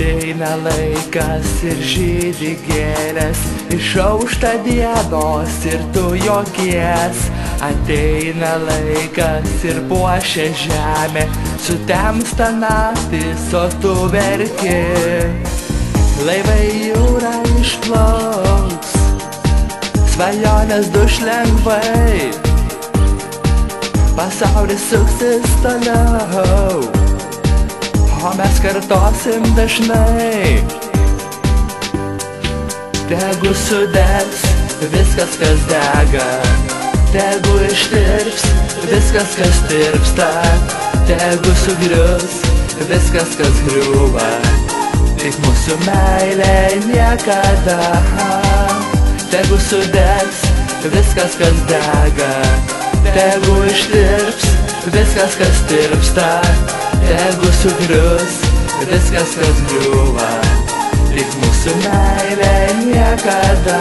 Ateina laikas ir žydi gėlės, išaušta dienos ir tu juokies. Ateina laikas ir puošia žemė, sutemsta naktis, o tu verki. Laivai jūra išplauks, svajonės duš lengvai, pasaulis suksis toliau, o mes kartosim dažnai. Tegu sudegs viskas, kas dega, tegu ištirps viskas, kas tirpsta, tegu sugrius viskas, kas griūva, tik mūsų meilė niekada. Tegu sudegs viskas, kas dega, tegu ištirps viskas, kas tirpsta, tegu sugrius viskas, kas griūva, tik mūsų meilė niekada.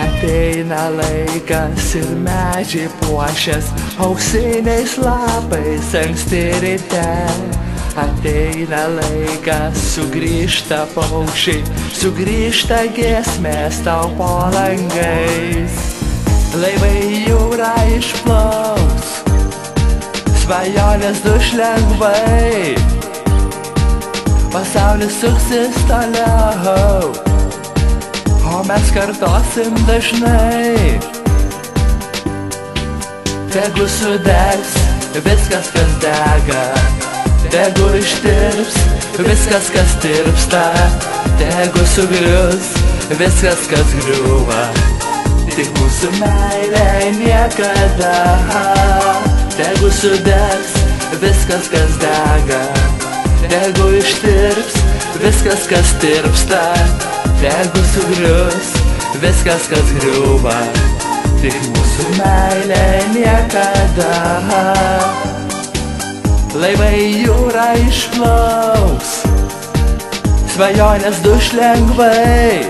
Ateina laikas ir medžiai puošias auksiniais lapais anksti ryte. Ateina laikas, sugrįžta paukščiai, sugrįžta giesmės tau po langais. Laivai jūra išplauks, svajonės duš lengvai, pasaulis suksis toliau, o mes kartosim dažnai. Tegu sudegs viskas, kas dega, tegu ištirps viskas, kas tirpsta, tegu sugrius viskas, kas griūva, tik mūsų meilė niekada. Tegu sudegs viskas, kas dega, tegu ištirps viskas, kas tirpsta, tegu sugrius viskas, kas griūva, tik mūsų meilė niekada. Laivai jūra išplauks, svajonės duš lengvai,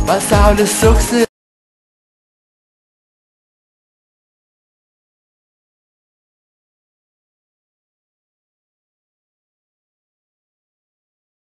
pasaulis suksis.